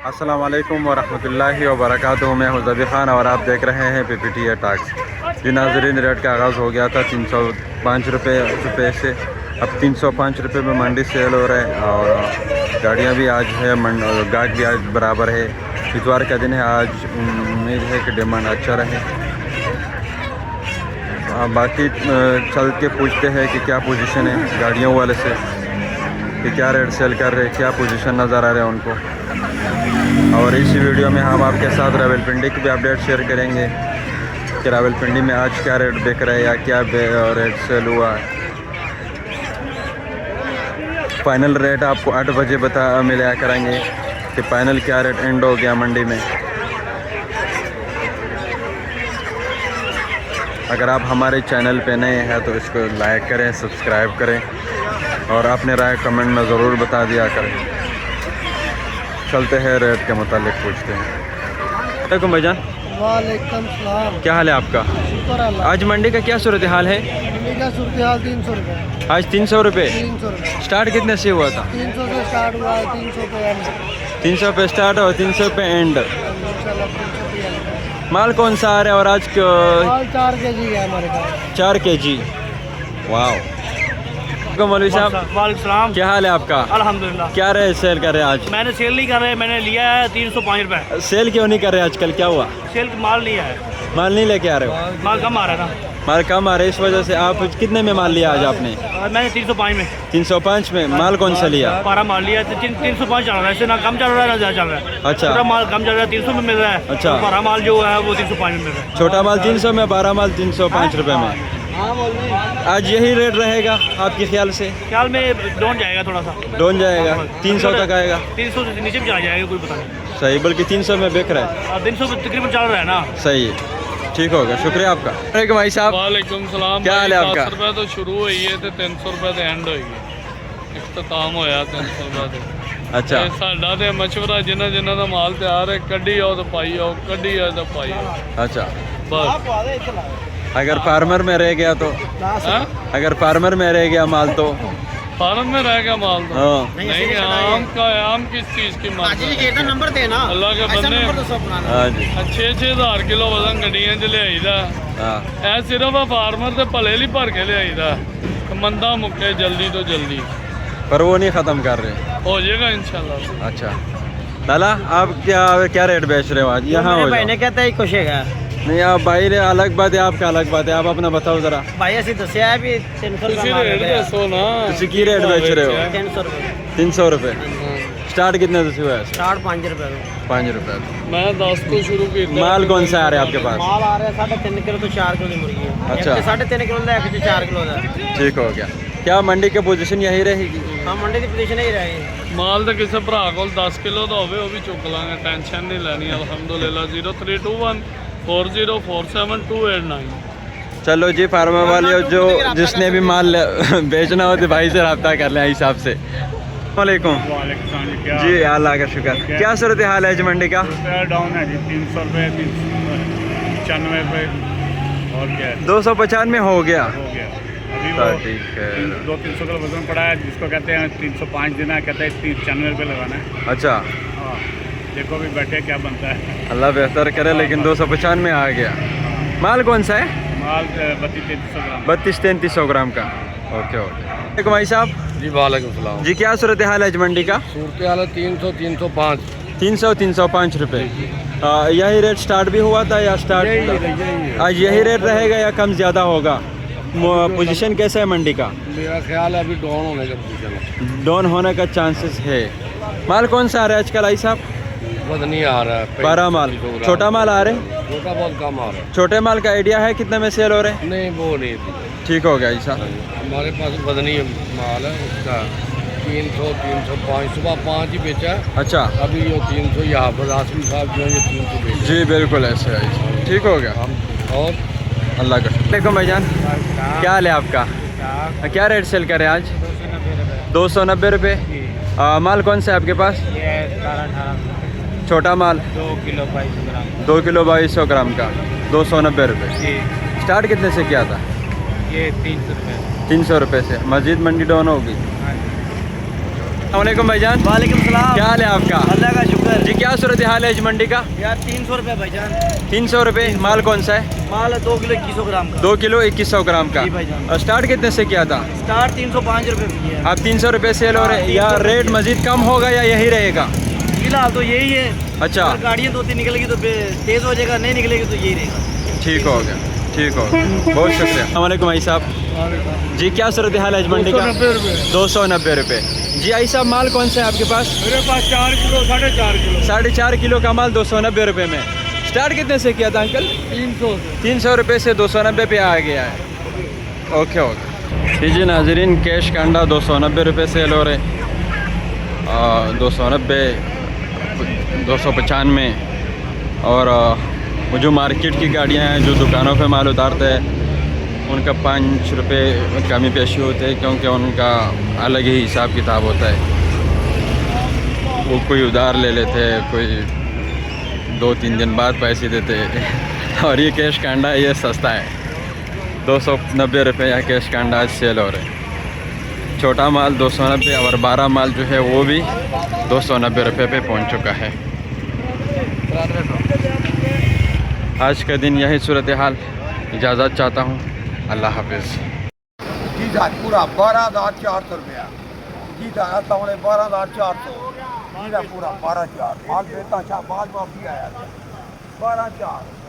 अस्सलाम वालेकुम वरहमतुल्लाहि वबरकातुहू। मैं हूं ज़बी ख़ान और आप देख रहे हैं PPT टॉक्स। जी नाज़रीन, रेट का आगाज़ हो गया था 305 रुपये से। अब 305 रुपये में मंडी सेल हो रहे हैं और गाड़ियां भी आज है, गाहक भी आज बराबर है। इतवार का दिन है, आज उम्मीद है कि डिमांड अच्छा रहे। बाकी चल के पूछते हैं कि क्या पोजीशन है गाड़ियों वाले से, कि क्या रेट सेल कर रहे हैं, क्या पोजीशन नज़र आ रहे हैं उनको। और इसी वीडियो में हम आपके साथ रावलपिंडी की भी अपडेट शेयर करेंगे कि रावलपिंडी में आज क्या रेट बिक रहा है या क्या रेट सेल हुआ है। फाइनल रेट आपको 8 बजे मिला करेंगे कि फाइनल क्या रेट एंड हो गया मंडी में। अगर आप हमारे चैनल पे नए हैं तो इसको लाइक करें, सब्सक्राइब करें और अपने राय कमेंट में ज़रूर बता दिया करें। चलते हैं रेट के मुतालिक पूछते हैं। वालेकुम भाईजान। वालेकुम सलाम। क्या हाल है आपका? शुक्र अल्लाह। आज मंडी का क्या सूरत हाल है? मंडी का सूरत हाल 300 रुपये। आज 300 रुपये। 300 रुपये स्टार्ट कितने से हुआ था? 300 से स्टार्ट हुआ है, 300 पे एंड। 300 पे स्टार्ट और 300 पे एंड। इंशाल्लाह 300 पे एंड। माल कौन सा आ रहा है और आज माल 4 kg है हमारे पास। 4 kg। वाह। मौलवी साहब वालेकुम, क्या हाल है आपका? अल्हम्दुलिल्लाह। क्या रहे सेल कर रहे हैं आज? मैंने सेल नहीं कर रहे, मैंने लिया है 305 रुपये। सेल क्यों नहीं कर रहे आजकल, क्या हुआ? सेल माल नहीं है, माल नहीं लेके आ रहे हो? माल कम आ रहा है ना। माल कम आ रहा है, इस वजह से आप कितने में माल लिया आज आपने? मैंने 305 में 305 में। माल कौन सा लिया? 12 माल लिया। 305 चल रहा है, इससे ना कम चल रहा है ना ज़्यादा चल रहा है। अच्छा। छोटा माल कम चल रहा है, 300 में मिल रहा है। अच्छा। 12 माल जो है वो 305 में मिल रहा है। छोटा माल 300 में, 12 माल 305 रुपये में। आज यही रेट रहेगा आपके ख्याल से? ख्याल में डाउन जाएगा, थोड़ा सा डाउन जाएगा, 300 तक आएगा। 300 से नीचे भी चला जाएगा, कोई पता नहीं। सही, बल्कि 300 में बिक रहा है। 300 पे तकरीबन चल रहा है ना। सही है, ठीक होगा, शुक्रिया आपका। वालेकुम भाई साहब। वालेकुम सलाम। क्या हाल है आपका? 10 रुपये तो शुरू हुई है तो 300 रुपये तो एंड होगी। इख्तिताम होया 300 रुपये तो। अच्छा। साडा तो मशवरा जिन्हें का माल तैयार है, कड्डी आओ तो पाई आओ, कड्डी आओ तो पाई आओ। अच्छा, बस। अगर फार्मर में रह गया तो? हाँ? अगर फार्मर में रह गया माल तो? फार्म में रह गया माल तो हाँ। नहीं। आम का आम किस चीज़ की माल है? नंबर देना अल्लाह के बंदे हाँ जी। 6-6 हज़ार किलो वजन गड्डियां च लिया। हाँ। ए सिर्फ फार्मर से भले ही भर के लिया। मंदा मुक्के जल्दी तो जल्दी, पर वो नहीं ख़त्म कर रहे। हो जाएगा इंशाल्लाह। अच्छा लाला, आप क्या रेट बेच रहे हो आज? यहाँ हो जाओ। कहता है खुश है नहीं, आप भाई रे अलग बात है, आपका अलग बात है, आप अपना बताओ ज़रा। भाई ऐसी दसिया है भी 300 किसी रेट दसो ना। किसी की रेट बेच रहे हो? 300 रुपये। 300 रुपये। स्टार्ट कितने से हुआ है? स्टार्ट 5 रुपये। 5 रुपये। मैं 10 को शुरू किया। माल कौन सा आ रहा है आपके पास? माल आ रहा है 3.5 किलो तो 4 किलो की मुर्गी है। अच्छा। 3.5 किलो का, एक 4 किलो का। ठीक हो गया। क्या मंडी की पोजीशन यही रहेगी? हाँ, मंडी की पोजीशन ही रहेगी। माल तो किसी भरा को 10 किलो का हो भी चुक लाँगे, टेंशन नहीं लेनी। अलहमदुलिल्लाह। 0321 4047 चलो जी, फार्मर वाले जो जिसने भी माल बेचना हो तो भाई से रब्ता कर लें हिसाब से। वालेकुम जी, अल्लाह का शुक्र। क्या सूरत हाल है जी मंडी का? डाउन है जी, 300 रुपये, 395 रुपये और क्या है, 295 हो गया। हो गया। अभी तो वो ठीक है। 200-300 का वजन पड़ा है, जिसको कहते हैं 305 देना, कहते हैं 395 रुपये लगाना है। अच्छा, हाँ, देखो भी बैठे क्या बनता है। अल्लाह बेहतर करे, लेकिन 295 आ गया। माल कौन सा है? माल 32-3300 ग्राम। 32-3300 ग्राम का। Okay okay. वालेकुम भाई साहब। जी वालेकुम सलाम। जी, क्या सूरत हाल है आज मंडी का? सूरत हाल है 300-305। 300-305 रुपये। यही रेट स्टार्ट भी हुआ था या स्टार्ट आज यही रेट रहेगा या कम ज़्यादा होगा? पोजीशन कैसा है मंडी का? मेरा ख्याल है अभी डाउन होने का पोजीशन है। डाउन होने का चांसेस है। माल कौन सा आ रहा है आजकल आई साहब? नहीं आ रहा है। 12 माल। छोटा माल आ रहे हैं? छोटा बहुत कम आ रहा है। छोटे माल का आइडिया है कितने में सेल हो रहे हैं? नहीं वो नहीं थी। ठीक हो गया ऐसा। हमारे पास वजनी माल है, उसका 300-305 सुबह 5 ही बेचा है। अच्छा। अभी ये 300 यहाँ पर आसमी साहब जो है ये 300 बेचा। जी बिल्कुल ऐसे है। ठीक हो गया। हम और अल्लाह का शुक्र। वालेकुम भाईजान, क्या हाल है आपका? क्या रेट सेल करें आज? 290 रुपये। माल कौन सा है आपके पास? छोटा माल 2 किलो 2200 ग्राम। 2 किलो 2200 ग्राम का 290 रुपये। स्टार्ट कितने से किया था? ये 300 रुपये। 300 रुपये से। मस्जिद मंडी डाउन होगी। अस्सलामुअलैकुम भाईजान। वालेकुम सलाम। क्या हाल है आपका? अल्लाह का शुक्र। जी क्या सूरत हाल है इस मंडी का? यार 300 रुपये भाईजान। 300 रुपये। माल कौन सा है? माल 2 किलो 2100 ग्राम का। 2 किलो 2100 ग्राम का। जी भाईजान। और स्टार्ट कितने से किया था? स्टार्ट 305 रुपये की है। आप 300 रुपये सेल हो रहे हैं, या रेट मजीद कम होगा या यही रहेगा? फिलहाल तो यही है। अच्छा, अगर गाड़ियाँ 2-3 निकलेगी तो तेज़ हो जाएगा, नहीं निकलेगी तो यही रहेगा। ठीक हो गया, ठीक हो गया, बहुत शुक्रिया। अस्सलामुअलैकुम भाई साहब। जी क्या सूरत हाल है इस मंडी का? 290 रुपये। जी आई साहब माल कौन सा है आपके पास? मेरे पास 4 किलो 4.5 किलो 4.5 किलो का माल 290 रुपये में। स्टार्ट कितने से किया था अंकल? 300 रुपये से 290 पे आ गया है। ओके ओके जी नाजरीन, कैश का अंडा 290 रुपये सेल हो रहे, 290, 295। और वो जो मार्केट की गाड़ियाँ हैं जो दुकानों पे माल उतारते हैं उनका 5 रुपये कमी पेशी होते हैं, क्योंकि उनका अलग ही हिसाब किताब होता है। वो कोई उधार ले लेते हैं, कोई 2-3 दिन बाद पैसे देते हैं। और ये कैश का अंडा ये सस्ता है, 290 रुपये या कैश का अंडा सेल हो रहे हैं। छोटा माल 290 और 12 माल जो है वो भी 290 रुपये पे पहुंच चुका है। आज का दिन यही सूरत हाल। इजाज़त चाहता हूँ, अल्लाह हाफिज़। जी पूरा 12,400 रुपया। जी आता हूँ 12,400। जी पूरा 12,400 माल देता, अच्छा माल वापसी आया 12,400।